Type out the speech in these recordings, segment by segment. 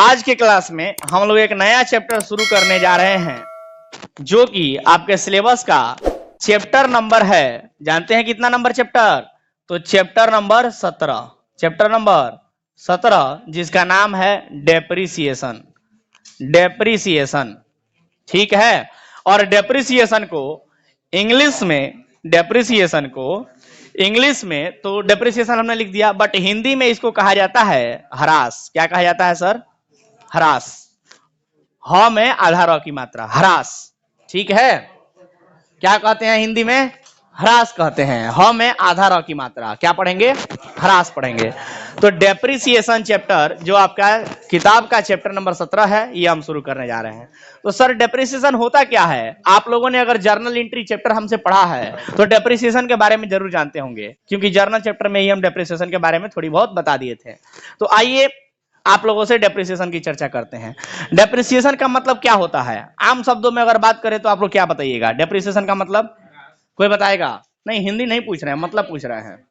आज के क्लास में हम लोग एक नया चैप्टर शुरू करने जा रहे हैं जो कि आपके सिलेबस का चैप्टर नंबर है। जानते हैं कितना नंबर चैप्टर? तो चैप्टर नंबर 17, चैप्टर नंबर 17 जिसका नाम है डेप्रिसिएशन। डेप्रिसिएशन, ठीक है। और डेप्रिसिएशन को इंग्लिश में, डेप्रिसिएशन को इंग्लिश में तो डेप्रिसिएशन हमने लिख दिया, बट हिंदी में इसको कहा जाता है ह्रास। क्या कहा जाता है सर? ह्रास। ह में आधा र की मात्रा, ह्रास, ठीक है। क्या कहते हैं हिंदी में? ह्रास कहते हैं। ह में आधा र की मात्रा क्या पढ़ेंगे? ह्रास पढ़ेंगे। तो डेप्रिसिएशन चैप्टर जो आपका किताब का चैप्टर नंबर 17 है, ये हम शुरू करने जा रहे हैं। तो सर डेप्रिसिएशन होता क्या है? आप लोगों ने अगर जर्नल एंट्री चैप्टर हमसे पढ़ा है तो डेप्रिसिएशन के बारे में जरूर जानते होंगे, क्योंकि जर्नल चैप्टर में ही हम डेप्रिसिएशन के बारे में थोड़ी बहुत बता दिए थे। तो आइए आप लोगों से डेप्रिसिएशन की चर्चा करते हैं। डेप्रिसिएशन का मतलब क्या होता है? आम शब्दों में अगर बात करें तो आप लोग क्या बताइएगा? डेप्रिसिएशन का मतलब कोई बताएगा? नहीं, हिंदी नहीं पूछ रहे हैं, मतलब पूछ रहे हैं।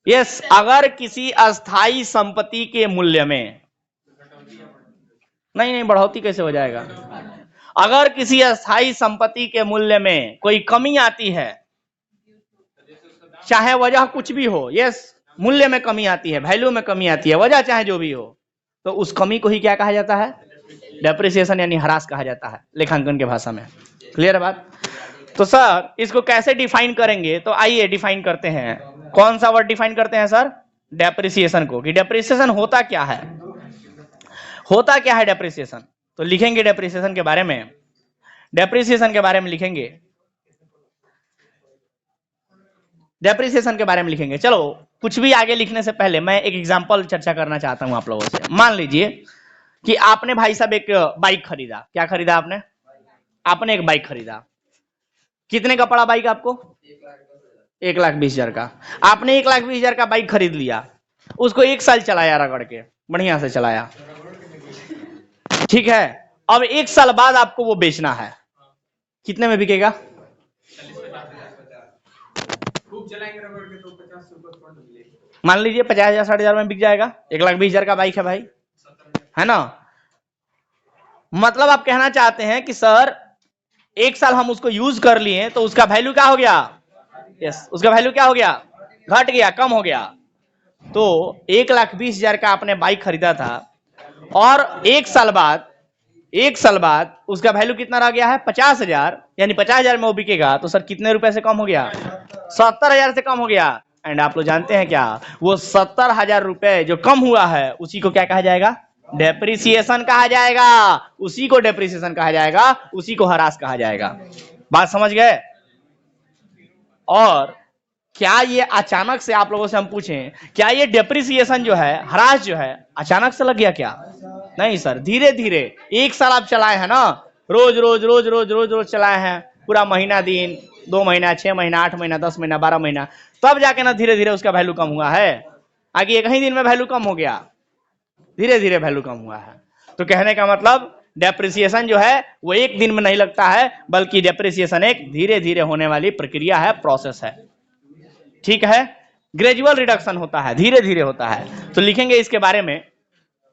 यस, अगर किसी अस्थाई संपत्ति के मूल्य में, नहीं बढ़ोतरी कैसे हो जाएगा? अगर किसी अस्थाई संपत्ति के मूल्य में कोई कमी आती है, चाहे वजह कुछ भी हो, यस, मूल्य में कमी आती है, वैल्यू में कमी आती है, वजह चाहे जो भी हो, तो उस कमी को ही क्या कहा जाता है? डेप्रिसिएशन यानी ह्रास कहा जाता है लेखांकन के भाषा में। क्लियर है बात? तो सर इसको कैसे डिफाइन करेंगे? तो आइए डिफाइन करते हैं। कौन सा वर्ड डिफाइन करते हैं सर? डेप्रिसिएशन को। कि डेप्रिसिएशन होता क्या है, होता क्या है डेप्रिसिएशन। तो लिखेंगे डेप्रिसिएशन के बारे में, डेप्रिसिएशन के बारे में लिखेंगे, डेप्रिसिएशन के बारे में लिखेंगे। चलो कुछ भी आगे लिखने से पहले मैं एक एग्जांपल चर्चा करना चाहता हूं आप लोगों से। मान लीजिए कि आपने भाई साहब एक बाइक खरीदा। क्या खरीदा आपने? आपने एक बाइक खरीदा। कितने का पड़ा बाइक आपको? 1,20,000 का। आपने 1,20,000 का बाइक खरीद लिया, उसको 1 साल चलाया, रगड़ के बढ़िया से चलाया, ठीक है। अब 1 साल बाद आपको वो बेचना है, कितने में बिकेगा? मान लीजिए 50,000 60,000 में बिक जाएगा। 1,20,000 का बाइक है भाई, है ना। मतलब आप कहना चाहते हैं कि सर 1 साल हम उसको यूज कर लिए तो उसका वैल्यू क्या हो गया? यस, उसका वैल्यू क्या हो गया? घट गया, कम हो गया। तो 1,20,000 का आपने बाइक खरीदा था और 1 साल बाद, 1 साल बाद उसका वैल्यू कितना रह गया है? 50,000, यानी 50,000 में वो बिकेगा। तो सर कितने रुपए से कम हो गया? 70,000 से कम हो गया। एंड आप लोग जानते हैं क्या, वो 70,000 रुपए जो कम हुआ है उसी को क्या कहा जाएगा? डेप्रिसिएशन कहा जाएगा। उसी को डेप्रिसिएशन कहा जाएगा, उसी को ह्रास कहा जाएगा। बात समझ गए? और क्या ये अचानक से, आप लोगों से हम पूछें, क्या ये डेप्रिसिएशन जो है, ह्रास जो है, अचानक से लग गया क्या? नहीं सर, धीरे धीरे। 1 साल आप चलाए हैं ना, रोज रोज रोज रोज रोज रोज चलाए हैं, पूरा महीना दिन, 2 महीना, 6 महीना, 8 महीना, 10 महीना, 12 महीना, तब जाके ना धीरे धीरे उसका वैल्यू कम हुआ है। आगे एक ही दिन में वैल्यू कम हो गया, धीरे धीरे वैल्यू कम हुआ है। तो कहने का मतलब डेप्रिसिएशन जो है वो एक दिन में नहीं लगता है, बल्कि डेप्रिसिएशन एक धीरे धीरे होने वाली प्रक्रिया है, प्रोसेस है, ठीक है। ग्रेजुअल रिडक्शन होता है, धीरे धीरे होता है। तो लिखेंगे इसके बारे में,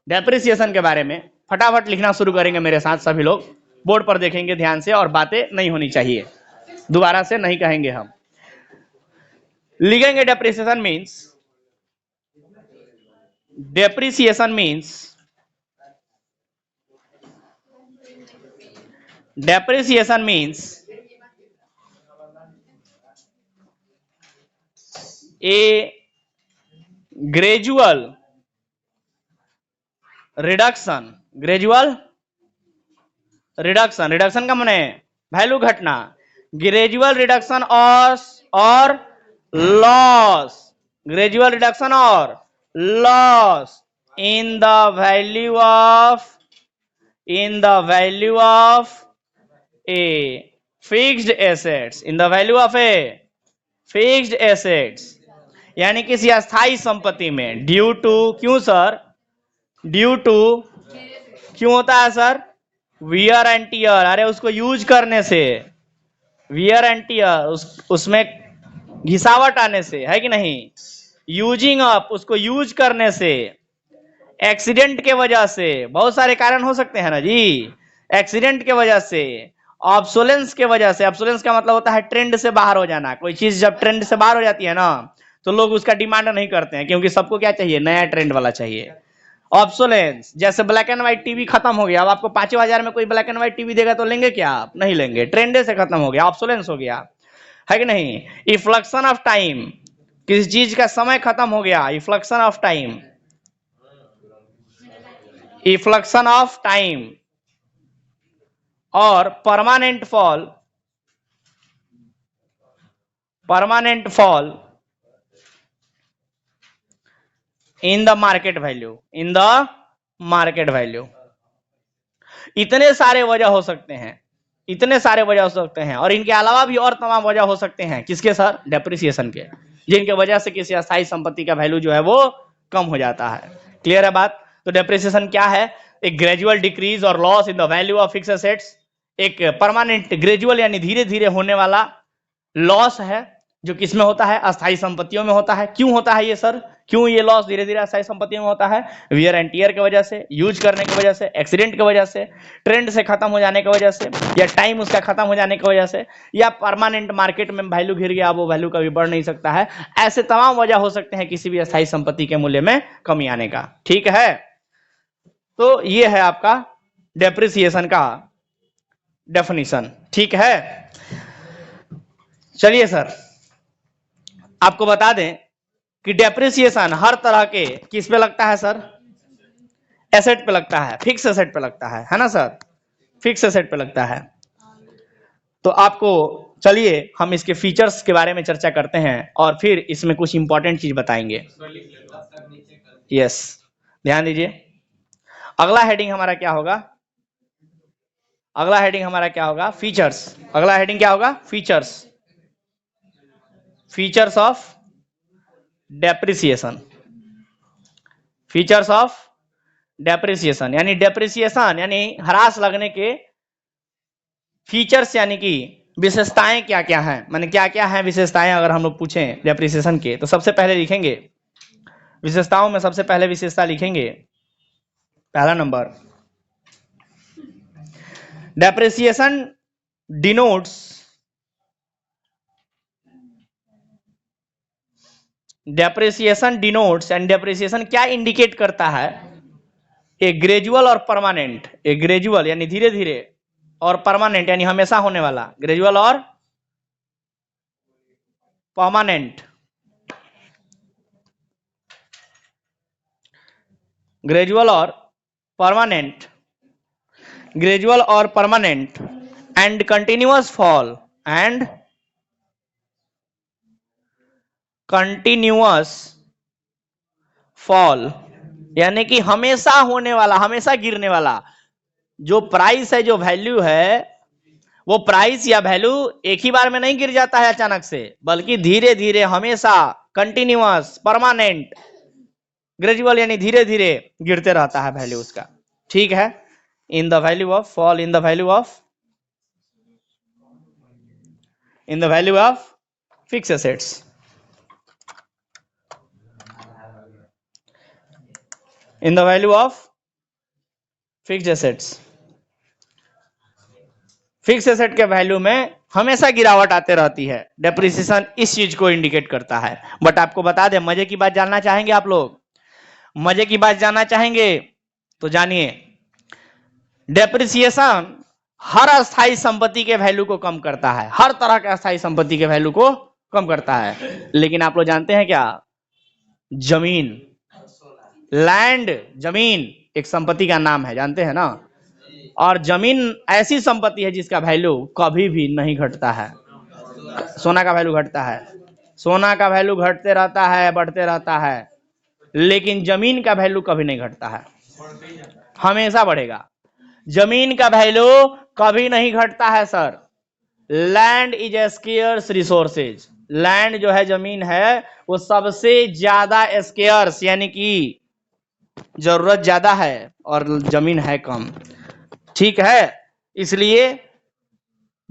डेप्रिसिएशन के बारे में। फटाफट लिखना शुरू करेंगे मेरे साथ सभी लोग, बोर्ड पर देखेंगे ध्यान से, और बातें नहीं होनी चाहिए, दोबारा से नहीं कहेंगे हम। लिखेंगे depreciation means, depreciation means, depreciation means a gradual reduction, gradual reduction, reduction का माने वैल्यू घटना, ग्रेजुअल रिडक्शन और लॉस, ग्रेजुअल रिडक्शन और loss in the value of, in the value of a fixed assets, in the value of a fixed assets, यानी किसी अस्थाई संपत्ति में, ड्यू टू, क्यों सर? ड्यू टू क्यों होता है सर? वियर एंड टियर, अरे उसको यूज करने से, वियर एंड टियर, उसमें घिसावट आने से, है कि नहीं? यूजिंग अप, उसको यूज करने से, एक्सीडेंट के वजह से, बहुत सारे कारण हो सकते हैं ना जी, एक्सीडेंट के वजह से, ऑब्सोलेंस के वजह से। ऑब्सोलेंस का मतलब होता है ट्रेंड से बाहर हो जाना। कोई चीज जब ट्रेंड से बाहर हो जाती है ना तो लोग उसका डिमांड नहीं करते हैं, क्योंकि सबको क्या चाहिए, नया ट्रेंड वाला चाहिए। ऑब्सोलेंस, जैसे ब्लैक एंड व्हाइट टीवी खत्म हो गया, अब आपको 5,000 में कोई ब्लैक एंड व्हाइट टीवी देगा तो लेंगे क्या आप? नहीं लेंगे, ट्रेंड से खत्म हो गया, ऑब्सोलेंस हो गया, है कि नहीं। इफ्लक्शन ऑफ टाइम, किसी चीज का समय खत्म हो गया, इफ्लक्शन ऑफ टाइम, इफ्लक्शन ऑफ टाइम। और permanent fall, permanent fall in the market value, in the market value. इतने सारे वजह हो सकते हैं, इतने सारे वजह हो सकते हैं, और इनके अलावा भी और तमाम वजह हो सकते हैं। किसके सर? डेप्रिसिएशन के, जिनके वजह से किसी अस्थायी संपत्ति का वैल्यू जो है वो कम हो जाता है। क्लियर है बात? तो डेप्रिसिएशन क्या है? एक ग्रेजुअल डिक्रीज और loss in the value of fixed assets, एक परमानेंट ग्रेजुअल यानी धीरे धीरे होने वाला लॉस है, जो किसमें होता है? अस्थायी संपत्तियों में होता है। क्यों होता है ये सर? क्यों ये लॉस धीरे धीरे अस्थायी संपत्तियों में होता है? वियर एंड टियर की वजह से, यूज करने की वजह से, एक्सीडेंट की वजह से, ट्रेंड से खत्म हो जाने की वजह से, या टाइम उसका खत्म हो जाने की वजह से, या परमानेंट मार्केट में वैल्यू गिर गया, वो वैल्यू कभी बढ़ नहीं सकता है। ऐसे तमाम वजह हो सकते हैं किसी भी अस्थायी संपत्ति के मूल्य में कमी आने का। ठीक है, तो ये है आपका डेप्रिसिएशन का डेफिनेशन। ठीक है, चलिए सर आपको बता दें कि डेप्रिसिएशन हर तरह के किस पे लगता है सर? एसेट पे लगता है, फिक्स एसेट पे लगता है ना सर? फिक्स एसेट पे लगता है। तो आपको चलिए हम इसके फीचर्स के बारे में चर्चा करते हैं और फिर इसमें कुछ इंपॉर्टेंट चीज बताएंगे। यस, ध्यान दीजिए। अगला हेडिंग हमारा क्या होगा? अगला हेडिंग हमारा क्या होगा? फीचर्स। अगला हेडिंग क्या होगा? Features. Features of depreciation, features of depreciation, यानी डेप्रिसिएशन यानी ह्रास लगने के फीचर्स, यानी कि विशेषताएं क्या क्या हैं, माने क्या क्या हैं विशेषताएं। अगर हम लोग पूछें डेप्रिसिएशन के तो सबसे पहले लिखेंगे विशेषताओं में, सबसे पहले विशेषता लिखेंगे पहला number, depreciation denotes, depreciation denotes and depreciation क्या इंडिकेट करता है? ए ग्रेजुअल और परमानेंट, ए ग्रेजुअल यानी धीरे धीरे, और परमानेंट यानी हमेशा होने वाला, ग्रेजुअल और परमानेंट, ग्रेजुअल और परमानेंट, ग्रेजुअल और permanent and continuous fall, and continuous fall, यानी कि हमेशा होने वाला, हमेशा गिरने वाला। जो प्राइस है, जो वैल्यू है, वो प्राइस या वैल्यू एक ही बार में नहीं गिर जाता है अचानक से, बल्कि धीरे धीरे, हमेशा, कंटिन्यूअस, परमानेंट, ग्रेजुअल यानी धीरे धीरे गिरते रहता है वैल्यू उसका। ठीक है, in the value of fall, in the value of, in the value of fix assets, in the value of fixed assets. Fix asset के वैल्यू में हमेशा गिरावट आते रहती है। डेप्रिसिएशन इस चीज को इंडिकेट करता है। बट आपको बता दें, मजे की बात जानना चाहेंगे आप लोग? मजे की बात जानना चाहेंगे तो जानिए, डेप्रिसिएशन हर अस्थायी संपत्ति के वैल्यू को कम करता है, हर तरह के अस्थायी संपत्ति के वैल्यू को कम करता है। लेकिन आप लोग जानते हैं क्या? जमीन, लैंड, जमीन एक संपत्ति का नाम है, जानते हैं ना? और जमीन ऐसी संपत्ति है जिसका वैल्यू कभी भी नहीं घटता है। सोना का वैल्यू घटता है, सोना का वैल्यू घटते रहता है, बढ़ते रहता है, लेकिन जमीन का वैल्यू कभी नहीं घटता है, हमेशा बढ़ेगा। जमीन का वैल्यू कभी नहीं घटता है sir. Land is a scarce resources, land जो है, जमीन है, वो सबसे ज्यादा स्केयर्स यानी कि जरूरत ज्यादा है और जमीन है कम। ठीक है, इसलिए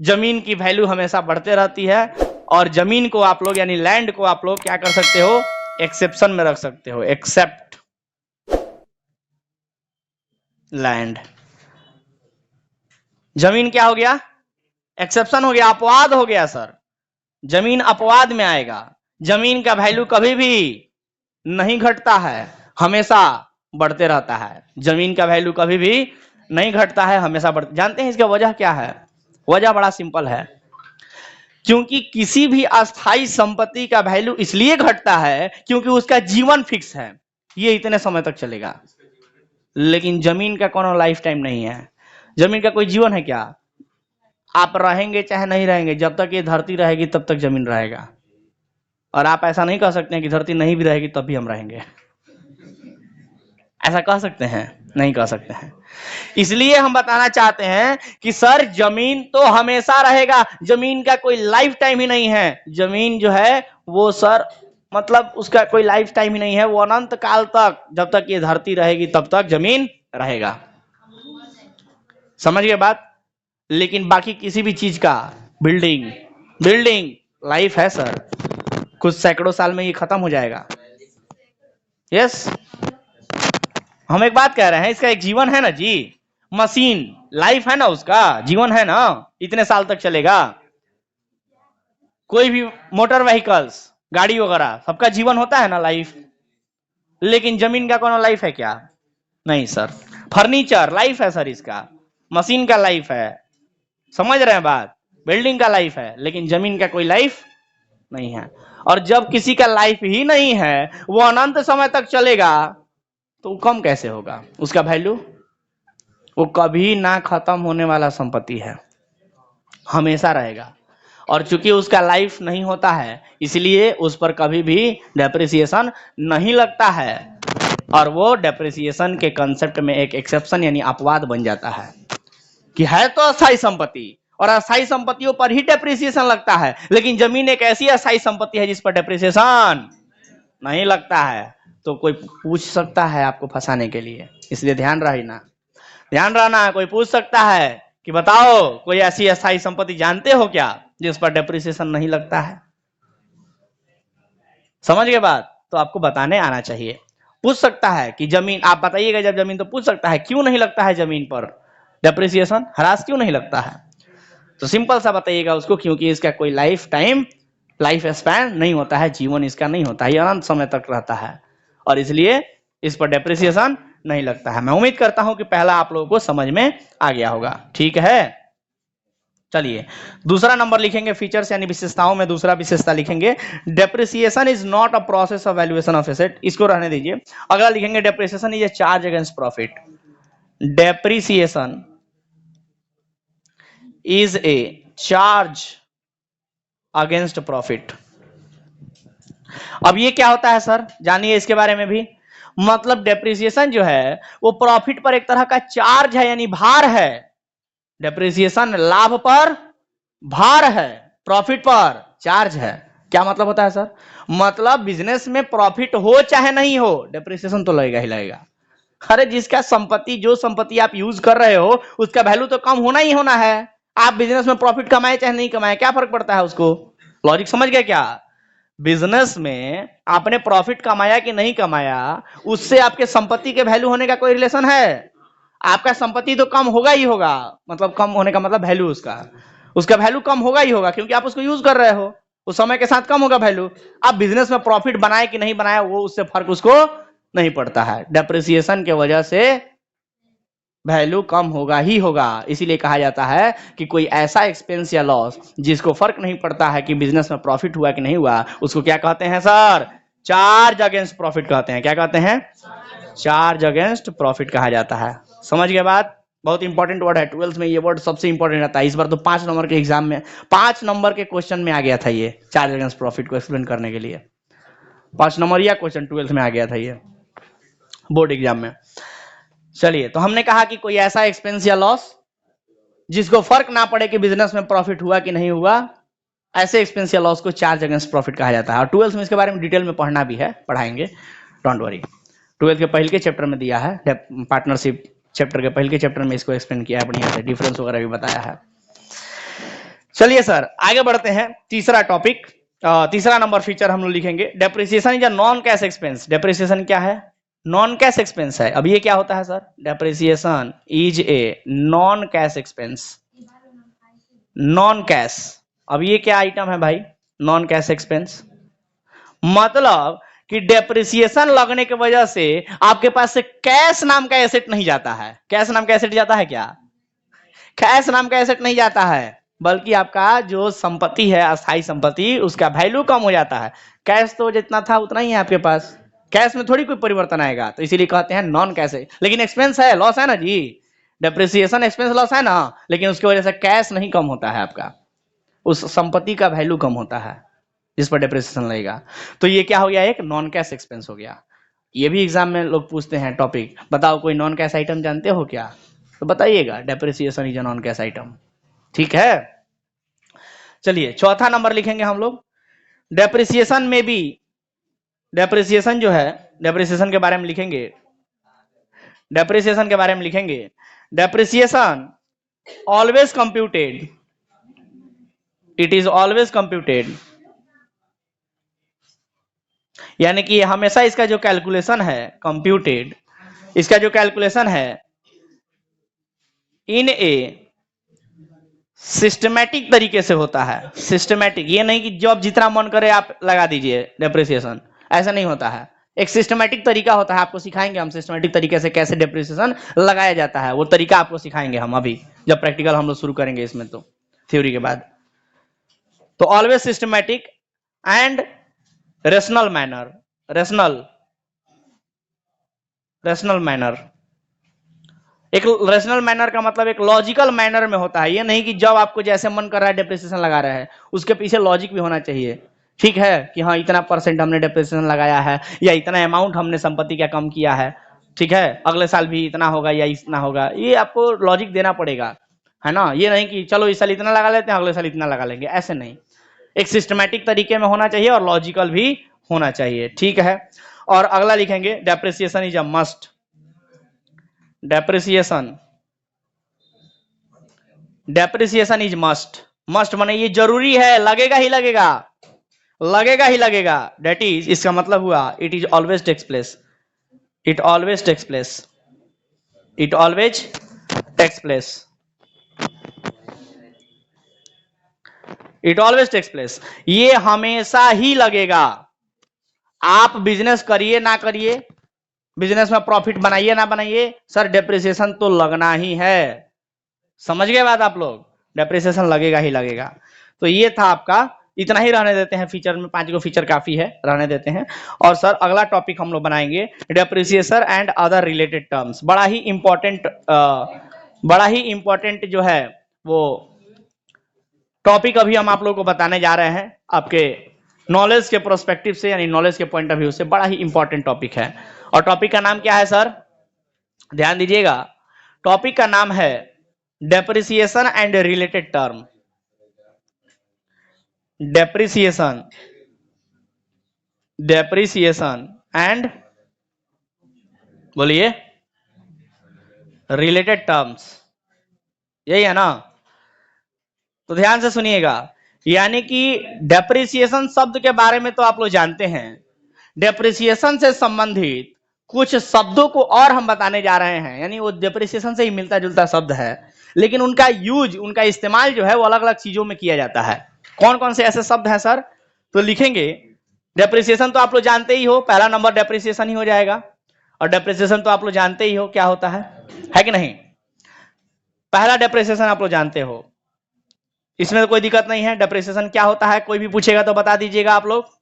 जमीन की वैल्यू हमेशा बढ़ते रहती है। और जमीन को आप लोग, यानी लैंड को आप लोग क्या कर सकते हो? एक्सेप्शन में रख सकते हो, एक्सेप्ट, लैंड। जमीन क्या हो गया? एक्सेप्शन हो गया, अपवाद हो गया सर। जमीन अपवाद में आएगा। जमीन का वैल्यू कभी भी नहीं घटता है, हमेशा बढ़ते रहता है। जमीन का वैल्यू कभी भी नहीं घटता है, हमेशा बढ़ते। जानते हैं इसका वजह क्या है? वजह बड़ा सिंपल है। क्योंकि किसी भी अस्थाई संपत्ति का वैल्यू इसलिए घटता है क्योंकि उसका जीवन फिक्स है, ये इतने समय तक चलेगा। लेकिन जमीन का कोनो लाइफ टाइम नहीं है। जमीन का कोई जीवन है क्या? आप रहेंगे चाहे नहीं रहेंगे, जब तक ये धरती रहेगी तब तक जमीन रहेगा। और आप ऐसा नहीं कह सकते हैं कि धरती नहीं भी रहेगी तब भी हम रहेंगे। ऐसा कह सकते हैं? नहीं कह सकते हैं। इसलिए हम बताना चाहते हैं कि सर जमीन तो हमेशा रहेगा, जमीन का कोई लाइफ टाइम ही नहीं है। जमीन जो है वो सर मतलब उसका कोई लाइफ टाइम ही नहीं है, वो अनंत काल तक, जब तक ये धरती रहेगी तब तक जमीन रहेगा। समझ गए बात? लेकिन बाकी किसी भी चीज का, बिल्डिंग लाइफ है सर, कुछ सैकड़ों साल में ये खत्म हो जाएगा। यस, हम एक बात कह रहे हैं, इसका एक जीवन है ना जी। मशीन लाइफ है ना, उसका जीवन है ना, इतने साल तक चलेगा। कोई भी मोटर व्हीकल्स, गाड़ी वगैरह, सबका जीवन होता है ना, लाइफ। लेकिन जमीन का कोनो लाइफ है क्या? नहीं सर। फर्नीचर लाइफ है सर, इसका मशीन का लाइफ है। समझ रहे हैं बात? बिल्डिंग का लाइफ है, लेकिन जमीन का कोई लाइफ नहीं है। और जब किसी का लाइफ ही नहीं है, वो अनंत समय तक चलेगा, तो कम कैसे होगा उसका वैल्यू? वो कभी ना खत्म होने वाला संपत्ति है, हमेशा रहेगा। और चूंकि उसका लाइफ नहीं होता है, इसलिए उस पर कभी भी डेप्रिसिएशन नहीं लगता है। और वो डेप्रिसिएशन के कंसेप्ट में एक एक्सेप्शन यानी अपवाद बन जाता है कि है तो अस्थायी संपत्ति, और अस्थायी संपत्तियों पर ही डेप्रिसिएशन लगता है। लेकिन जमीन एक ऐसी अस्थायी संपत्ति है जिस पर डेप्रिसिएशन नहीं लगता है। तो कोई पूछ सकता है आपको फंसाने के लिए, इसलिए ध्यान रहना। कोई पूछ सकता है कि बताओ कोई ऐसी अस्थायी संपत्ति जानते हो क्या जिस पर डेप्रिसिएशन नहीं लगता है? समझ गए बात? तो आपको बताने आना चाहिए। पूछ सकता है कि जमीन, आप बताइएगा जब जमीन, तो पूछ सकता है क्यों नहीं लगता है जमीन पर डेप्रिसिएशन, ह्रास क्यों नहीं लगता है? तो सिंपल सा बताइएगा उसको, क्योंकि इसका कोई लाइफ टाइम, लाइफ स्पैन नहीं होता है, जीवन इसका नहीं होता है, ये अनंत समय तक रहता है, और इसलिए इस पर डेप्रिसिएशन नहीं लगता है। मैं उम्मीद करता हूं कि पहला आप लोगों को समझ में आ गया होगा। ठीक है, चलिए दूसरा नंबर लिखेंगे, फीचर्स यानी विशेषताओं में दूसरा विशेषता लिखेंगे, depreciation is not a process of valuation of asset. इसको रहने दीजिए। अगला लिखेंगे, depreciation is a charge against profit. Depreciation is a charge against profit. अब ये क्या होता है सर, जानिए इसके बारे में भी। मतलब डेप्रिसिएशन जो है वो प्रॉफिट पर एक तरह का चार्ज है, यानी भार है। डेप्रिसिएशन लाभ पर भार है, प्रॉफिट पर चार्ज है। क्या मतलब होता है सर? मतलब बिजनेस में प्रॉफिट हो चाहे नहीं हो, डेप्रिसिएशन तो लगेगा ही लगेगा। अरे जिसका संपत्ति, जो संपत्ति आप यूज कर रहे हो, उसका वैल्यू तो कम होना ही होना है। आप बिजनेस में प्रॉफिट कमाए चाहे नहीं कमाए, क्या फर्क पड़ता है उसको? लॉजिक समझ गया क्या? बिजनेस में आपने प्रॉफिट कमाया कि नहीं कमाया, उससे आपके संपत्ति के वैल्यू होने का कोई रिलेशन है? आपका संपत्ति तो कम होगा ही होगा, मतलब कम होने का मतलब वैल्यू, उसका वैल्यू कम होगा ही होगा, क्योंकि आप उसको यूज कर रहे हो, उस समय के साथ कम होगा वैल्यू। आप बिजनेस में प्रॉफिट बनाए कि नहीं बनाया, वो उससे फर्क उसको नहीं पड़ता है। डेप्रिसिएशन के वजह से वैल्यू कम होगा ही होगा। इसीलिए कहा जाता है कि कोई ऐसा एक्सपेंस या लॉस जिसको फर्क नहीं पड़ता है कि बिजनेस में प्रॉफिट हुआ कि नहीं हुआ, उसको क्या कहते हैं सर? चार्ज अगेंस्ट प्रॉफिट कहते हैं। क्या कहते हैं? चार्ज अगेंस्ट प्रॉफिट कहा जाता है। समझ गए बात? बहुत इंपॉर्टेंट वर्ड है, 12th में ये वर्ड सबसे इंपॉर्टेंट रहता है। इस बार तो 5 नंबर के एग्जाम में 5 नंबर के क्वेश्चन में आ गया था ये, चार्ज अगेंस्ट प्रॉफिट को एक्सप्लेन करने के लिए 5 नंबर या क्वेश्चन 12th में आ गया था ये बोर्ड एग्जाम में। चलिए, तो हमने कहा कि कोई ऐसा एक्सपेंस या लॉस जिसको फर्क ना पड़े कि बिजनेस में प्रॉफिट हुआ कि नहीं हुआ, ऐसे एक्सपेंस या लॉस को चार्ज अगेंस्ट प्रॉफिट कहा जाता है। और 12th में इसके बारे में डिटेल में पढ़ना भी है, पढ़ाएंगे, डोंट वरी। 12th के पहले के चैप्टर में दिया है, पार्टनरशिप चैप्टर के पहले के चैप्टर में इसको एक्सप्लेन किया है बढ़िया से, डिफरेंस वगैरह भी बताया है। चलिए सर आगे बढ़ते हैं। तीसरा टॉपिक, तीसरा नंबर फीचर हम लोग लिखेंगे, depreciation is a non cash expense. Depreciation क्या है? नॉन कैश एक्सपेंस है। अब ये क्या होता है sir? Depreciation is a non cash expense, non cash. अब ये क्या आइटम है भाई? Non cash expense. मतलब कि डेप्रिसिएशन लगने की वजह से आपके पास से कैश नाम का एसेट नहीं जाता है। कैश नाम का एसेट जाता है क्या? कैश नाम का एसेट नहीं जाता है, बल्कि आपका जो संपत्ति है, अस्थाई संपत्ति, उसका वैल्यू कम हो जाता है। कैश तो जितना था उतना ही है आपके पास, कैश में थोड़ी कोई परिवर्तन आएगा, तो इसीलिए कहते हैं नॉन कैश है। लेकिन एक्सपेंस है, लॉस है ना जी, डेप्रिसिएशन एक्सपेंस लॉस है ना, लेकिन उसकी वजह से कैश नहीं कम होता है आपका, उस संपत्ति का वैल्यू कम होता है जिस पर डेप्रिसिएशन लगेगा। तो ये क्या हो गया? एक नॉन कैश एक्सपेंस हो गया। ये भी एग्जाम में लोग पूछते हैं टॉपिक, बताओ कोई नॉन कैश आइटम जानते हो क्या? तो बताइएगा, depreciation is a non cash item. ठीक है, चलिए चौथा नंबर लिखेंगे हम लोग। डेप्रिसिएशन में भी, डेप्रिसिएशन जो है, डेप्रिसिएशन के बारे में लिखेंगे, डेप्रिसिएशन के बारे में लिखेंगे। Depreciation always computed, it is always computed, यानी कि हमेशा इसका जो कैलकुलेशन है कंप्यूटेड, इसका जो कैलकुलेशन है इन ए सिस्टमैटिक तरीके से होता है। सिस्टमैटिक, ये नहीं कि जब जितना मन करे आप लगा दीजिए डेप्रिसिएशन, ऐसा नहीं होता है। एक सिस्टमैटिक तरीका होता है, आपको सिखाएंगे हम सिस्टमैटिक तरीके से कैसे डेप्रिसिएशन लगाया जाता है। वो तरीका आपको सिखाएंगे हम अभी, जब प्रैक्टिकल हम लोग शुरू करेंगे इसमें, तो थ्योरी के बाद। तो always systematic and rational manner, rational, rational manner. एक रेशनल मैनर का मतलब एक लॉजिकल मैनर में होता है। ये नहीं कि जब आपको जैसे मन कर रहा है डेप्रिसिएशन लगा रहे हैं, उसके पीछे लॉजिक भी होना चाहिए। ठीक है कि हाँ इतना परसेंट हमने डेप्रिसिएशन लगाया है, या इतना अमाउंट हमने संपत्ति का कम किया है, ठीक है, अगले साल भी इतना होगा या इतना होगा, ये आपको लॉजिक देना पड़ेगा, है ना। ये नहीं कि चलो इस साल इतना लगा लेते हैं, अगले साल इतना लगा लेंगे, ऐसे नहीं। एक सिस्टमैटिक तरीके में होना चाहिए और लॉजिकल भी होना चाहिए। ठीक है, और अगला लिखेंगे, depreciation is a must. Depreciation, depreciation is must. Must माने ये जरूरी है, लगेगा ही लगेगा, लगेगा ही लगेगा। दैट इज, इसका मतलब हुआ it is always takes place, it always takes place, it always takes place, it always takes place. ये हमेशा ही लगेगा। आप बिजनेस करिए ना करिए, बिजनेस में प्रॉफिट बनाइए ना बनाइए, सर डेप्रिसिएशन तो लगना ही है। समझ गए बात आप लोग? डेप्रिसिएशन लगेगा ही लगेगा। तो ये था आपका, इतना ही रहने देते हैं फीचर में, 5 फीचर काफी है, रहने देते हैं। और सर अगला टॉपिक हम लोग बनाएंगे depreciation and other related terms. बड़ा ही इंपॉर्टेंट, बड़ा ही इंपॉर्टेंट जो है वो टॉपिक अभी हम आप लोगों को बताने जा रहे हैं। आपके नॉलेज के प्रोस्पेक्टिव से, यानी नॉलेज के पॉइंट ऑफ व्यू से बड़ा ही इंपॉर्टेंट टॉपिक है। और टॉपिक का नाम क्या है सर? ध्यान दीजिएगा, टॉपिक का नाम है depreciation and related term. Depreciation, depreciation and, बोलिए, रिलेटेड टर्म्स, यही है ना? तो ध्यान से सुनिएगा, यानी कि डेप्रिसिएशन शब्द के बारे में तो आप लोग जानते हैं, डेप्रिसिएशन से संबंधित कुछ शब्दों को और हम बताने जा रहे हैं। यानी वो डेप्रिसिएशन से ही मिलता जुलता शब्द है, लेकिन उनका यूज, उनका इस्तेमाल जो है वो अलग अलग चीजों में किया जाता है। कौन कौन से ऐसे शब्द हैं सर? तो लिखेंगे, डेप्रिसिएशन तो आप लोग जानते ही हो, पहला नंबर डेप्रिसिएशन ही हो जाएगा। और डेप्रिसिएशन तो आप लोग जानते ही हो क्या होता है कि नहीं? पहला डेप्रिसिएशन आप लोग जानते हो, इसमें तो कोई दिक्कत नहीं है। डेप्रिसिएशन क्या होता है, कोई भी पूछेगा तो बता दीजिएगा आप लोग।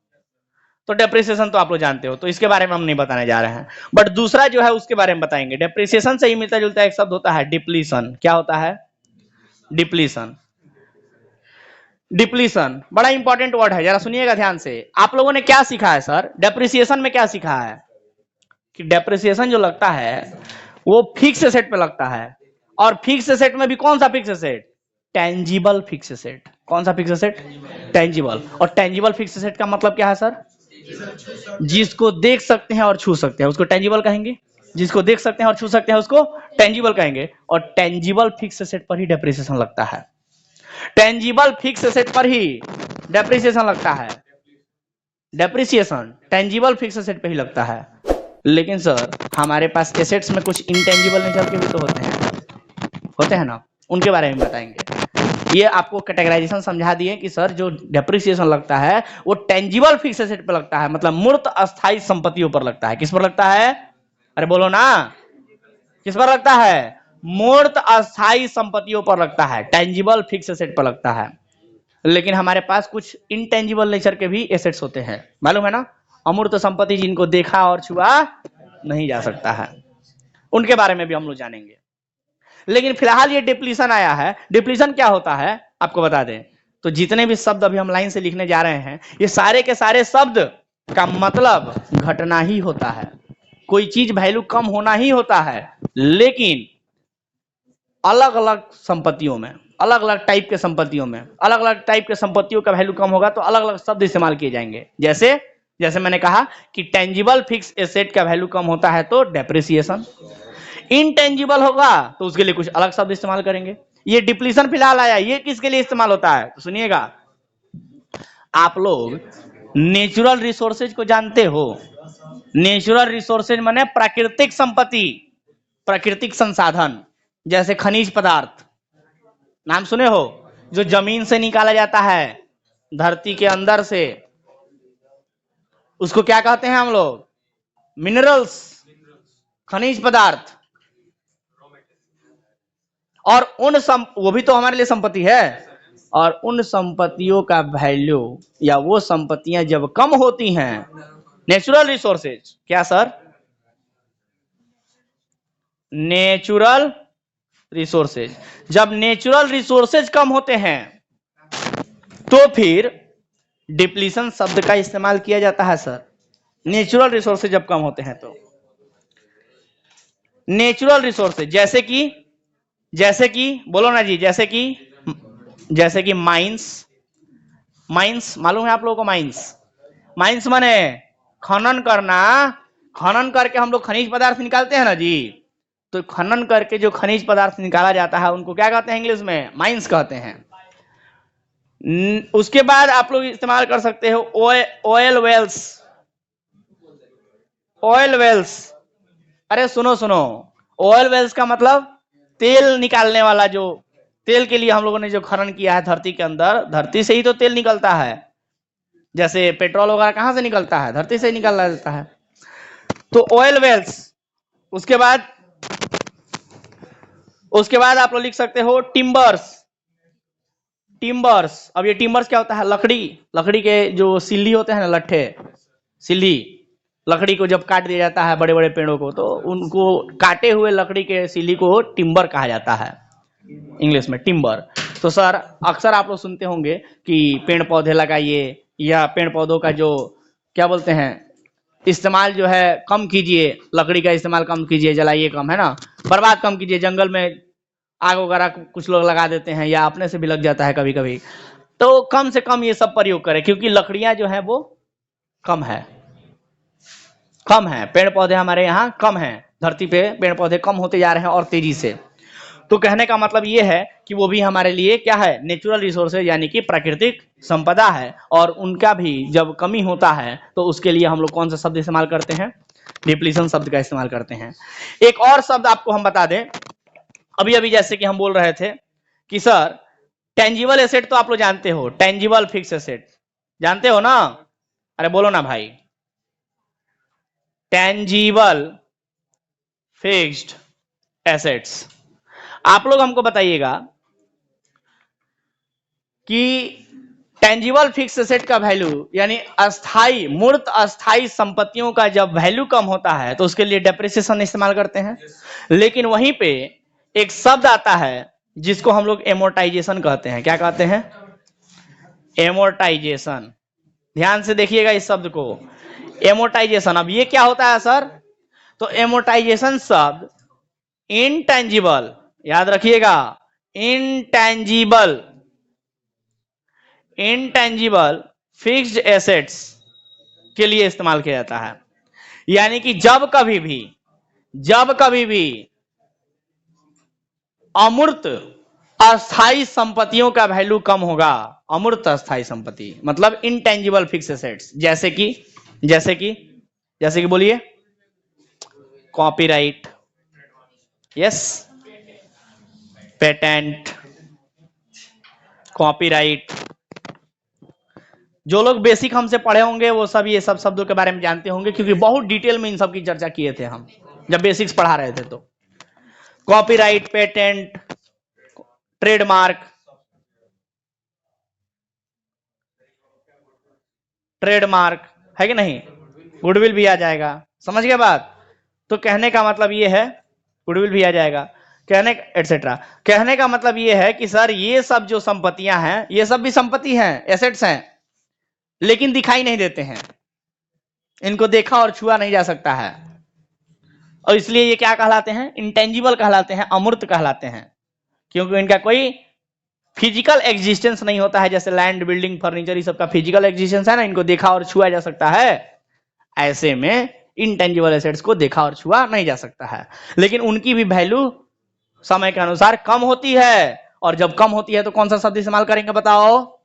तो डेप्रिसिएशन तो आप लोग जानते हो, तो इसके बारे में हम नहीं बताने जा रहे हैं। बट दूसरा जो है उसके बारे में बताएंगे। डेप्रिसिएशन से ही मिलता जुलता एक शब्द होता है डिप्लीशन। क्या होता है? डिप्लीशन। डिप्लीशन बड़ा इंपॉर्टेंट वर्ड है, जरा सुनिएगा ध्यान से। आप लोगों ने क्या सीखा है सर? डेप्रिसिएशन में क्या सीखा है कि डेप्रिसिएशन जो लगता है वो फिक्स एसेट पे लगता है। और फिक्स एसेट में भी कौन सा fix asset? Tangible fixed asset. कौन सा फिक्स एसेट? टेंजिबल। और टेंजिबल फिक्स एसेट का मतलब क्या है सर? जिसको देख सकते हैं और छू सकते हैं उसको टेंजिबल कहेंगे, जिसको देख सकते हैं और छू सकते हैं उसको टेंजिबल कहेंगे। और टेंजिबल फिक्स एसेट पर ही डेप्रिसिएशन लगता है, टेंजिबल फिक्स एसेट पर ही डेप्रिसिएशन लगता है। डेप्रिसिएशन टेंजिबल फिक्स एसेट पे ही लगता है। लेकिन सर हमारे पास एसेट्स में कुछ इंटेंजिबल नेचर के भी तो होते हैं ना, उनके बारे में बताएंगे। ये आपको कैटेगराइजेशन समझा दिए कि सर जो डेप्रिसिएशन लगता है वो टेंजिबल फिक्स एसेट पर लगता है, मतलब मूर्त अस्थायी संपत्तियों पर लगता है। किस पर लगता है? अरे बोलो ना, किस पर लगता है? मूर्त अस्थायी संपत्तियों पर लगता है, टेंजिबल फिक्स एसेट पर लगता है। लेकिन हमारे पास कुछ इनटेंजिबल नेचर के भी एसेट्स होते हैं, मालूम है ना, अमूर्त संपत्ति जिनको देखा और छुआ नहीं जा सकता है, उनके बारे में भी हम लोग जानेंगे। लेकिन फिलहाल ये डिप्लीशन आया है। डिप्लीशन क्या होता है आपको बता दें, तो जितने भी शब्द अभी हम लाइन से लिखने जा रहे हैं, ये सारे के सारे शब्द का मतलब घटना ही होता है, कोई चीज वैल्यू कम होना ही होता है। लेकिन अलग अलग संपत्तियों में, अलग अलग टाइप के संपत्तियों में, अलग अलग टाइप के संपत्तियों का वैल्यू कम होगा तो अलग अलग शब्द इस्तेमाल किए जाएंगे। जैसे जैसे मैंने कहा कि टेंजिबल फिक्स एसेट का वैल्यू कम होता है तो डेप्रिसिएशन, इनटेंजिबल होगा तो उसके लिए कुछ अलग शब्द इस्तेमाल करेंगे। ये डिप्लीशन फिलहाल आया, ये किसके लिए इस्तेमाल होता है तो सुनिएगा। आप लोग नेचुरल रिसोर्सेज को जानते हो? नेचुरल रिसोर्सेज माने प्राकृतिक संपत्ति, प्राकृतिक संसाधन, जैसे खनिज पदार्थ, नाम सुने हो, जो जमीन से निकाला जाता है, धरती के अंदर से, उसको क्या कहते हैं हम लोग? मिनरल्स, खनिज पदार्थ। और वो भी तो हमारे लिए संपत्ति है। और उन संपत्तियों का वैल्यू या वो संपत्तियां जब कम होती हैं, नेचुरल रिसोर्सेज, क्या सर? नेचुरल रिसोर्सेज, जब नेचुरल रिसोर्सेज कम होते हैं तो फिर डिप्लीशन शब्द का इस्तेमाल किया जाता है सर। नेचुरल रिसोर्सेज जब कम होते हैं तो नेचुरल रिसोर्सेज जैसे कि बोलो ना जी, जैसे कि माइंस मालूम है आप लोगों को? माइंस माने खनन करना, खनन करके हम लोग खनिज पदार्थ निकालते हैं ना जी, तो खनन करके जो खनिज पदार्थ निकाला जाता है उनको क्या कहते हैं इंग्लिश में? माइंस कहते हैं। उसके बाद आप लोग इस्तेमाल कर सकते हो ऑयल वेल्स। ऑयल वेल्स, अरे सुनो ऑयल वेल्स का मतलब तेल निकालने वाला, जो तेल के लिए हम लोगों ने जो खनन किया है धरती के अंदर, धरती से ही तो तेल निकलता है। जैसे पेट्रोल वगैरह कहां से निकलता है? धरती से निकला जाता है। तो ऑयल वेल्स। उसके बाद आप लोग लिख सकते हो टिम्बर्स। अब ये टिम्बर्स क्या होता है? लकड़ी के जो सिल्ली होते हैं ना, लट्ठे, सिल्ली, लकड़ी को जब काट दिया जाता है बड़े बड़े पेड़ों को, तो उनको काटे हुए लकड़ी के सिल्ली को टिम्बर कहा जाता है, इंग्लिश में टिम्बर। तो सर अक्सर आप लोग सुनते होंगे कि पेड़ पौधे लगाइए, या पेड़ पौधों का जो क्या बोलते हैं इस्तेमाल जो है कम कीजिए, लकड़ी का इस्तेमाल कम कीजिए, जलाइए कम, है ना, बर्बाद कम कीजिए, जंगल में आग वगैरह कुछ लोग लगा देते हैं या अपने से भी लग जाता है कभी कभी, तो कम से कम ये सब प्रयोग करें, क्योंकि लकड़ियां जो है वो कम है, पेड़ पौधे हमारे यहाँ कम है, धरती पे पेड़ पौधे कम होते जा रहे हैं और तेजी से। तो कहने का मतलब ये है कि वो भी हमारे लिए क्या है? नेचुरल रिसोर्सेज, यानी कि प्राकृतिक संपदा है, और उनका भी जब कमी होता है तो उसके लिए हम लोग कौन सा शब्द इस्तेमाल करते हैं? डिप्लीशन शब्द का इस्तेमाल करते हैं। एक और शब्द आपको हम बता दें, अभी जैसे कि हम बोल रहे थे कि सर टेंजिबल एसेट तो आप लोग जानते हो, टेंजिबल फिक्स एसेट जानते हो ना? अरे बोलो ना भाई, टेंजिबल फिक्स्ड एसेट्स। आप लोग हमको बताइएगा कि टेंजिबल फिक्स एसेट का वैल्यू, यानी अस्थाई, मूर्त अस्थाई संपत्तियों का जब वैल्यू कम होता है तो उसके लिए डेप्रिसिएशन इस्तेमाल करते हैं। लेकिन वहीं पे एक शब्द आता है जिसको हम लोग एमोर्टाइजेशन कहते हैं। क्या कहते हैं? एमोर्टाइजेशन। ध्यान से देखिएगा इस शब्द को, एमोर्टाइजेशन। अब ये क्या होता है सर? तो एमोर्टाइजेशन शब्द इनटेंजिबल, याद रखिएगा, इनटेंजिबल फिक्स्ड एसेट्स के लिए इस्तेमाल किया जाता है। यानी कि जब कभी भी अमूर्त अस्थाई संपत्तियों का वैल्यू कम होगा, अमूर्त अस्थाई संपत्ति मतलब इनटेंजिबल फिक्स एसेट्स, जैसे कि बोलिए, कॉपीराइट, यस, पेटेंट, कॉपीराइट। जो लोग बेसिक हमसे पढ़े होंगे वो सब ये सब शब्दों के बारे में जानते होंगे, क्योंकि बहुत डिटेल में इन सब की चर्चा किए थे हम जब बेसिक्स पढ़ा रहे थे। तो कॉपीराइट, पेटेंट, ट्रेडमार्क, ट्रेडमार्क है कि नहीं, गुडविल भी आ जाएगा। समझ गए बात? तो कहने का मतलब ये है, गुडविल भी आ जाएगा, कहने एटसेट्रा। कहने का मतलब ये है कि सर ये सब जो संपत्तियां हैं ये सब भी संपत्ति हैं, एसेट्स हैं, लेकिन दिखाई नहीं देते हैं, इनको देखा और छुआ नहीं जा सकता है, और इसलिए ये क्या कहलाते हैं? इंटेंजिबल कहलाते हैं, अमूर्त कहलाते हैं, क्योंकि इनका कोई फिजिकल एग्जिस्टेंस नहीं होता है। जैसे लैंड, बिल्डिंग, फर्नीचर, ये सब का फिजिकल एग्जिस्टेंस है ना, इनको देखा और छुआ जा सकता है। ऐसे में इंटेंजिबल एसेट्स को देखा और छुआ नहीं जा सकता है, लेकिन उनकी भी वैल्यू समय के अनुसार कम होती है। और जब कम होती है तो कौन सा शब्द इस्तेमाल करेंगे बताओ?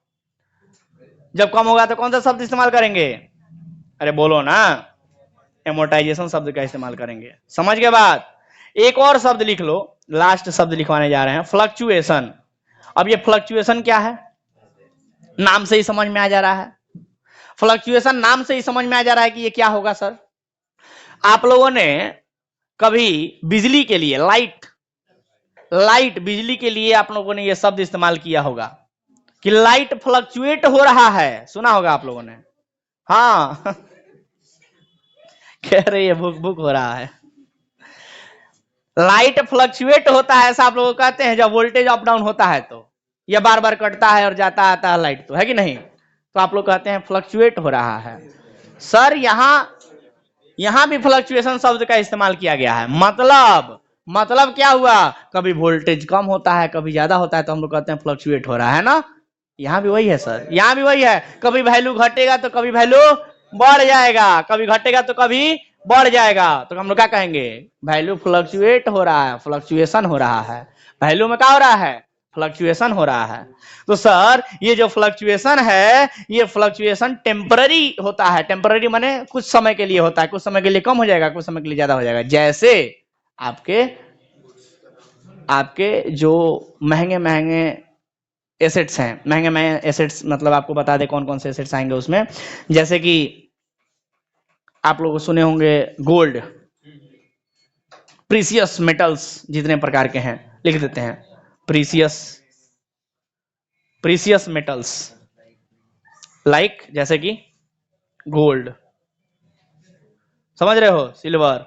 जब कम होगा तो कौन सा शब्द इस्तेमाल करेंगे? अरे बोलो ना, एमोर्टाइजेशन शब्द का इस्तेमाल करेंगे। समझ गए बात? एक और शब्द लिख लो, लास्ट शब्द लिखवाने जा रहे हैं, फ्लक्चुएशन। अब ये फ्लक्चुएशन क्या है? नाम से ही समझ में आ जा रहा है। फ्लक्चुएशन नाम से ही समझ में आ जा रहा है कि ये क्या होगा। सर आप लोगों ने कभी बिजली के लिए, लाइट बिजली के लिए आप लोगों ने ये शब्द इस्तेमाल किया होगा कि लाइट फ्लक्चुएट हो रहा है, सुना होगा आप लोगों ने। हाँ कह रही है बुक बुक हो रहा है। लाइट फ्लक्चुएट होता है ऐसा आप लोग कहते हैं जब वोल्टेज अप डाउन होता है, तो यह बार बार कटता है और जाता आता है लाइट, तो है कि नहीं? तो आप लोग कहते हैं फ्लक्चुएट हो रहा है। सर यहां भी फ्लक्चुएशन शब्द का इस्तेमाल किया गया है। मतलब क्या हुआ? कभी वोल्टेज कम होता है, कभी ज्यादा होता है, तो हम लोग कहते हैं फ्लक्चुएट हो रहा है ना। यहां भी वही है सर, यहां भी वही है। कभी वैल्यू घटेगा तो कभी वैल्यू बढ़ जाएगा, कभी घटेगा तो कभी बढ़ जाएगा, तो हम लोग क्या कहेंगे? वैल्यू फ्लक्चुएट हो रहा है, फ्लक्चुएशन हो रहा है। वैल्यू में क्या हो रहा है? फ्लक्चुएशन हो रहा है। तो सर ये जो फ्लक्चुएशन है, ये फ्लक्चुएशन टेम्पररी होता है। टेम्पररी माने कुछ समय के लिए होता है, कुछ समय के लिए कम हो जाएगा, कुछ समय के लिए ज्यादा हो जाएगा। जैसे आपके जो महंगे एसेट्स हैं, महंगे एसेट्स मतलब आपको बता दे कौन कौन से एसेट्स आएंगे उसमें। जैसे कि आप लोग सुने होंगे गोल्ड, प्रीसियस मेटल्स जितने प्रकार के हैं लिख देते हैं, प्रीसियस मेटल्स, लाइक जैसे कि गोल्ड, समझ रहे हो, सिल्वर,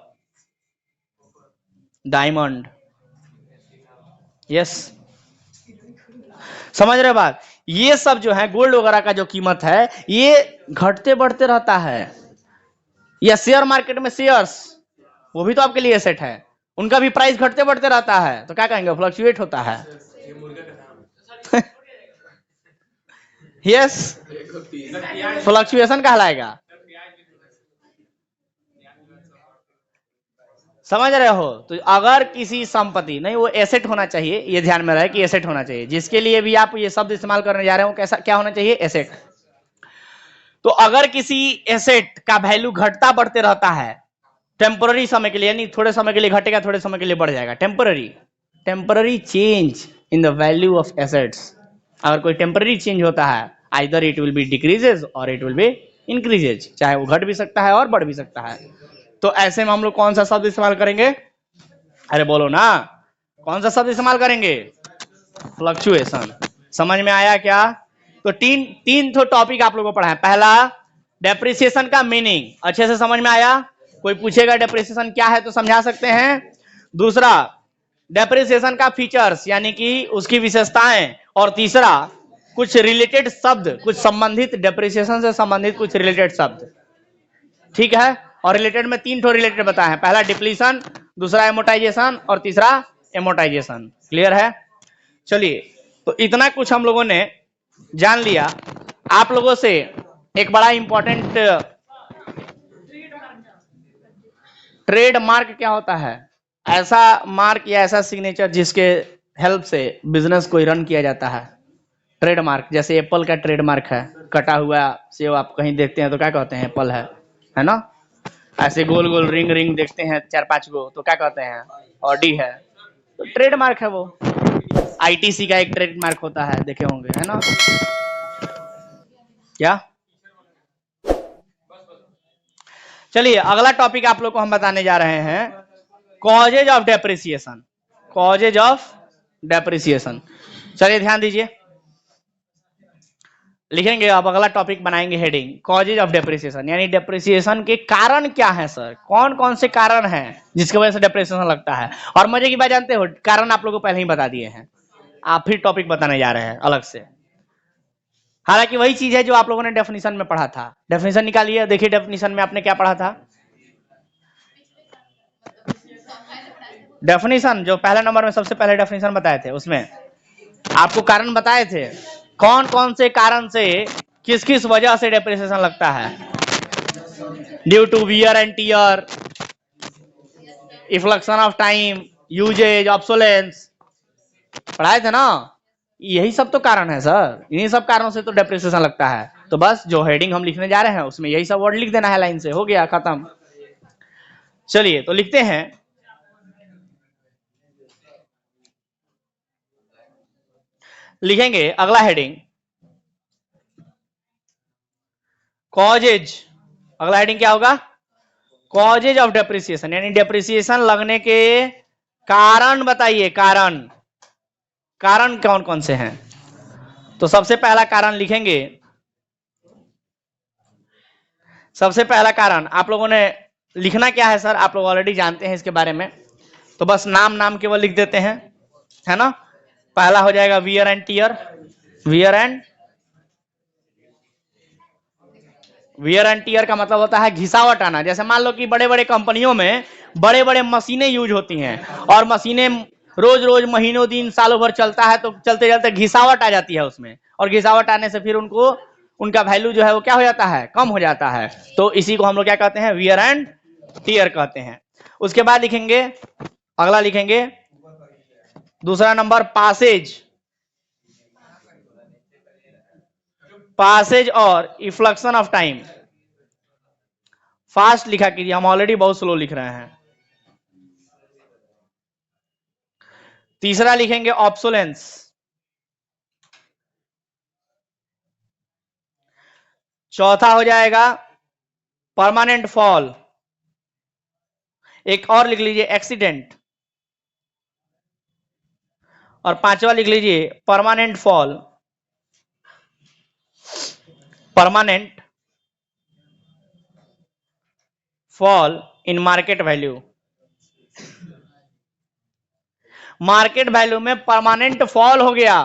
डायमंड, यस, समझ रहे हो बात? ये सब जो है गोल्ड वगैरह का जो कीमत है ये घटते बढ़ते रहता है। या शेयर मार्केट में शेयर्स, वो भी तो आपके लिए एसेट है, उनका भी प्राइस घटते बढ़ते रहता है, तो क्या कहेंगे? फ्लक्चुएट होता है। यस, फ्लक्चुएशन कहलाएगा। समझ रहे हो? तो अगर किसी संपत्ति नहीं, वो एसेट होना चाहिए, ये ध्यान में रहे कि एसेट होना चाहिए। जिसके लिए भी आप ये शब्द इस्तेमाल करने जा रहे हो कैसा क्या होना चाहिए? एसेट। तो अगर किसी एसेट का वैल्यू घटता बढ़ते रहता है टेम्पररी समय के लिए, यानी थोड़े समय के लिए घटेगा, थोड़े समय के लिए बढ़ जाएगा, temporary change in the value of assets. अगर कोई टेम्पररी चेंज होता है, either it will be decreases और इट विल बी इंक्रीजेज, चाहे वो घट भी सकता है और बढ़ भी सकता है। तो ऐसे में हम लोग कौन सा शब्द इस्तेमाल करेंगे? अरे बोलो ना, कौन सा शब्द इस्तेमाल करेंगे? फ्लक्चुएशन। समझ में आया क्या? तो तीन तो टॉपिक आप लोगों को पढ़ा है। पहला, डेप्रिसिएशन का मीनिंग अच्छे से समझ में आया? कोई पूछेगा डेप्रिसिएशन क्या है तो समझा सकते हैं। दूसरा, डेप्रिसिएशन का फीचर्स यानी कि उसकी विशेषताएं। और तीसरा, कुछ रिलेटेड शब्द, कुछ संबंधित डेप्रिसिएशन से संबंधित कुछ रिलेटेड शब्द, ठीक है? और रिलेटेड में 3 रिलेटेड बताए हैं। पहला डिप्लीशन, दूसरा एमोर्टाइजेशन और तीसरा एमोर्टाइजेशन। क्लियर है? चलिए, तो इतना कुछ हम लोगों ने जान लिया। आप लोगों से एक बड़ा इंपॉर्टेंट, ट्रेड मार्क क्या होता है? ऐसा मार्क या ऐसा सिग्नेचर जिसके हेल्प से बिजनेस को रन किया जाता है। ट्रेड मार्क, जैसे एप्पल का ट्रेड मार्क है, कटा हुआ सेब आप कहीं देखते हैं तो क्या कहते हैं? एप्पल है ना? ऐसे गोल गोल रिंग रिंग देखते हैं 4-5 गो, तो क्या कहते हैं? ऑडी है। तो ट्रेडमार्क है वो। आईटीसी का एक ट्रेडमार्क होता है, देखे होंगे, है ना? क्या? चलिए अगला टॉपिक आप लोग को हम बताने जा रहे हैं, causes of depreciation. Causes of depreciation. चलिए ध्यान दीजिए, लिखेंगे अब अगला टॉपिक बनाएंगे हेडिंग कॉजेज ऑफ डेप्रिसिएशन, यानी डेप्रिसिएशन के कारण क्या है सर, कौन कौन से कारण हैं जिसकी वजह से डेप्रिसिएशन लगता है। और मजे की बात जानते हो, कारण आप लोगों को पहले ही बता दिए हैं, आप फिर टॉपिक बताने जा रहे हैं अलग से। हालांकि वही चीज है जो आप लोगों ने डेफिनेशन में पढ़ा था। डेफिनेशन निकालिए, देखिए डेफिनेशन में आपने क्या पढ़ा था। डेफिनेशन जो पहले नंबर में सबसे पहले डेफिनेशन बताए थे, उसमें आपको कारण बताए थे, कौन कौन से कारण से, किस किस वजह से डेप्रिसिएशन लगता है। Due to wear and tear, effluxion of time, usage, obsolescence, पढ़ाए थे ना। यही सब तो कारण है सर, इन्हीं सब कारणों से तो डेप्रिसिएशन लगता है। तो बस जो हेडिंग हम लिखने जा रहे हैं उसमें यही सब वर्ड लिख देना है लाइन से, हो गया खत्म। चलिए तो लिखते हैं, लिखेंगे अगला हेडिंग कॉजेज। अगला हेडिंग क्या होगा? कॉजेज ऑफ डेप्रिसिएशन, यानी डेप्रिसिएशन लगने के कारण बताइए। कारण, कारण कौन कौन से हैं? तो सबसे पहला कारण लिखेंगे, सबसे पहला कारण आप लोगों ने लिखना क्या है सर, आप लोग ऑलरेडी जानते हैं इसके बारे में, तो बस नाम नाम केवल लिख देते हैं, है ना। पहला हो जाएगा wear and tier. Wear and, wear and tier का मतलब होता है घिसावट आना। जैसे मान लो कि बड़े बड़े कंपनियों में बड़े बड़े मशीनें यूज होती हैं, और मशीनें रोज रोज महीनों दिन सालों भर चलता है, तो चलते चलते घिसावट आ जाती है उसमें, और घिसावट आने से फिर उनको, उनका वैल्यू जो है वो क्या हो जाता है, कम हो जाता है। तो इसी को हम लोग क्या कहते हैं, वियर एंड टियर कहते हैं। उसके बाद लिखेंगे, अगला लिखेंगे दूसरा नंबर पासेज। पासेज और इफ्लेक्शन ऑफ टाइम। फास्ट लिखा कीजिए, हम ऑलरेडी बहुत स्लो लिख रहे हैं। तीसरा लिखेंगे ऑब्सोलेंस। चौथा हो जाएगा परमानेंट फॉल। एक और लिख लीजिए एक्सीडेंट। और पांचवा लिख लीजिए permanent fall, permanent fall in market value. Market value में परमानेंट फॉल हो गया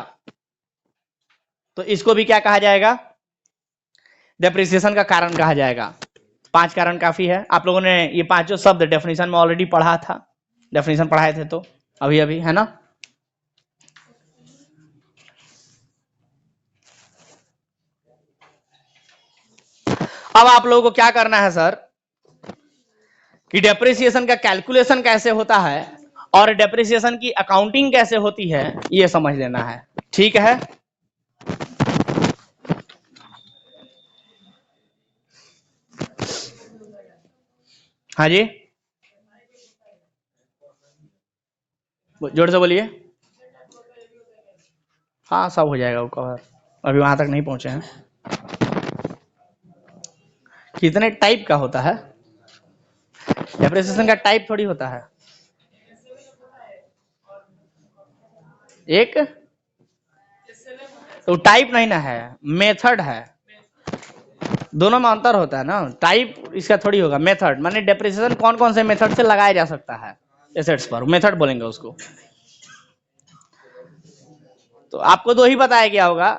तो इसको भी क्या कहा जाएगा, डेप्रिसिएशन का कारण कहा जाएगा। 5 कारण काफी है। आप लोगों ने ये पांचों शब्द डेफिनेशन में ऑलरेडी पढ़ा था, डेफिनेशन पढ़ाए थे तो अभी अभी, है ना। अब आप लोगों को क्या करना है सर, कि डेप्रिसिएशन का कैलकुलेशन कैसे होता है और डेप्रिसिएशन की अकाउंटिंग कैसे होती है, ये समझ लेना है। ठीक है, हाँ जी, जोर से बोलिए। हाँ सब हो जाएगा वो कवर, अभी वहां तक नहीं पहुंचे हैं। कितने टाइप का होता है डेप्रिसिएशन का, टाइप थोड़ी होता है एक, तो टाइप नहीं ना है, मेथड है। दोनों में अंतर होता है ना, टाइप इसका थोड़ी होगा, मेथड माने डेप्रिसिएशन कौन कौन से मेथड से लगाया जा सकता है एसेट्स पर, मेथड बोलेंगे उसको। तो आपको दो ही बताया गया होगा,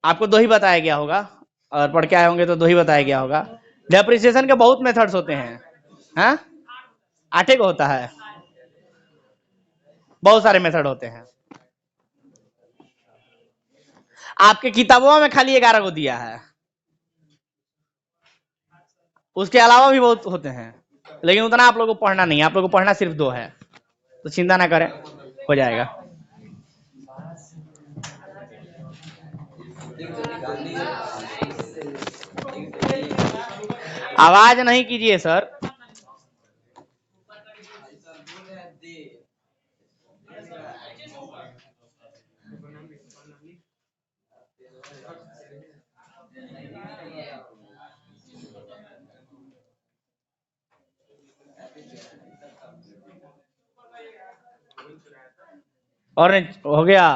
आपको दो ही बताया गया होगा, और पढ़ के आए होंगे तो दो ही बताया गया होगा। डेप्रिसिएशन के बहुत मेथड्स होते हैं, हाँ 8 को होता है, बहुत सारे मेथड होते हैं। आपके किताबों में खाली 11 को दिया है, उसके अलावा भी बहुत होते हैं, लेकिन उतना आप लोगों को पढ़ना नहीं है, आप लोगों को पढ़ना सिर्फ 2 है, तो चिंता ना करें, हो जाएगा। आवाज नहीं कीजिए सर। और हो गया।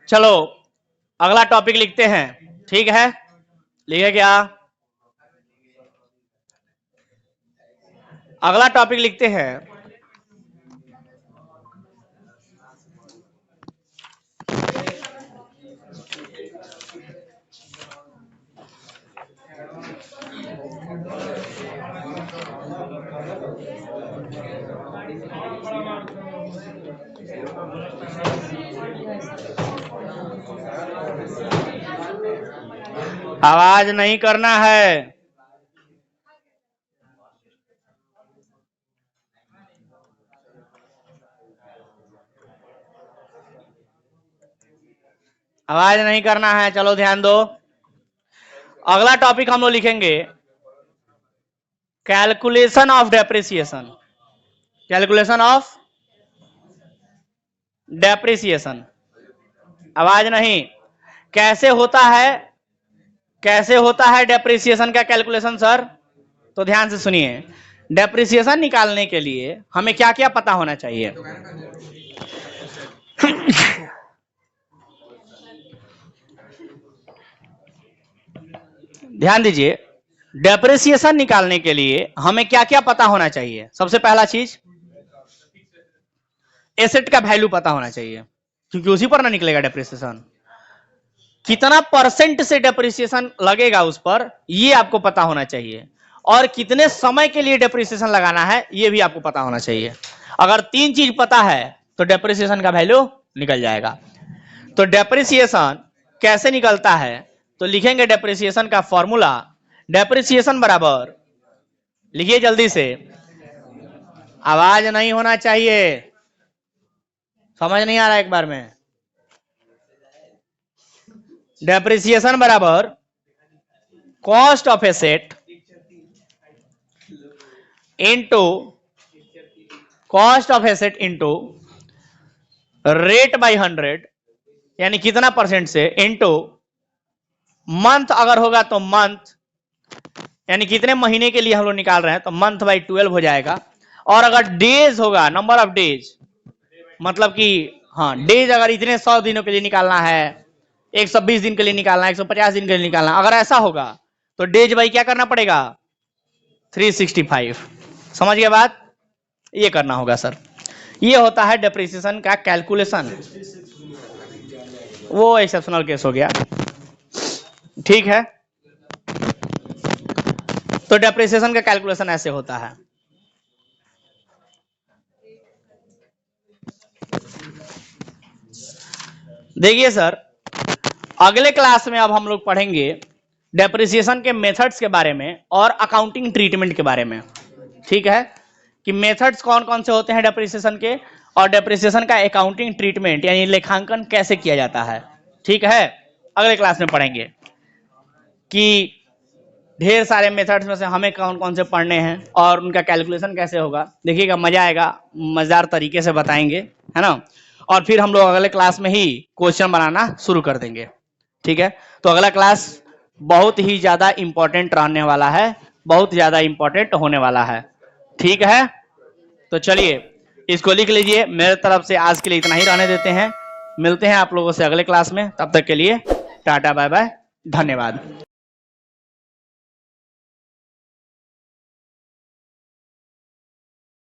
चलो अगला टॉपिक लिखते हैं, ठीक है? लिखे क्या? अगला टॉपिक लिखते हैं, आवाज नहीं करना है। आवाज नहीं करना है, चलो ध्यान दो। अगला टॉपिक हम लोग लिखेंगे calculation of depreciation. Calculation of depreciation. आवाज नहीं। कैसे होता है, कैसे होता है डेप्रिसिएशन का कैलकुलेशन सर? तो ध्यान से सुनिए। डेप्रिसिएशन निकालने के लिए हमें क्या क्या पता होना चाहिए? ध्यान दीजिए। डेप्रिसिएशन निकालने के लिए हमें क्या क्या पता होना चाहिए? सबसे पहला चीज एसेट का वैल्यू पता होना चाहिए, क्योंकि उसी पर ना निकलेगा डेप्रिसिएशन। कितना परसेंट से डेप्रिसिएशन लगेगा उस पर, ये आपको पता होना चाहिए। और कितने समय के लिए डेप्रिसिएशन लगाना है, ये भी आपको पता होना चाहिए। अगर तीन चीज पता है तो डेप्रिसिएशन का वैल्यू निकल जाएगा। तो डेप्रिसिएशन कैसे निकलता है? तो लिखेंगे डेप्रिसिएशन का फॉर्मूला। डेप्रिसिएशन बराबर, लिखिए जल्दी से, आवाज नहीं होना चाहिए, समझ नहीं आ रहा एक बार में। डेप्रिसिएशन बराबर cost of asset into cost of asset into rate by 100, यानी कितना परसेंट से, इनटू मंथ अगर होगा तो मंथ, यानी कितने महीने के लिए हम लोग निकाल रहे हैं तो मंथ बाय 12 हो जाएगा। और अगर डेज होगा, नंबर ऑफ डेज, मतलब कि हाँ डेज अगर इतने 100 दिनों के लिए निकालना है, 120 दिन के लिए निकालना है, 150 दिन के लिए निकालना है, अगर ऐसा होगा तो डेज बाई क्या करना पड़ेगा? 365। समझ गए बात? ये करना होगा सर। ये होता है डेप्रिसिएशन का कैलकुलेशन। वो एक्सेप्शनल केस हो गया, ठीक है? तो डेप्रिसिएशन का कैलकुलेशन ऐसे होता है। देखिए सर, अगले क्लास में अब हम लोग पढ़ेंगे डेप्रिसिएशन के मेथड्स के बारे में और अकाउंटिंग ट्रीटमेंट के बारे में, ठीक है? कि मेथड्स कौन कौन से होते हैं डेप्रिसिएशन के, और डेप्रिसिएशन का अकाउंटिंग ट्रीटमेंट यानी लेखांकन कैसे किया जाता है, ठीक है? अगले क्लास में पढ़ेंगे कि ढेर सारे मेथड्स में से हमें कौन कौन से पढ़ने हैं और उनका कैलकुलेशन कैसे होगा। देखिएगा, मजा आएगा, मजेदार तरीके से बताएंगे, है ना? और फिर हम लोग अगले क्लास में ही क्वेश्चन बनाना शुरू कर देंगे, ठीक है? तो अगला क्लास बहुत ही ज्यादा इंपॉर्टेंट रहने वाला है, बहुत ज्यादा इंपॉर्टेंट होने वाला है, ठीक है? तो चलिए इसको लिख लीजिए। मेरे तरफ से आज के लिए इतना ही रहने देते हैं। मिलते हैं आप लोगों से अगले क्लास में, तब तक के लिए टाटा बाय बाय, धन्यवाद।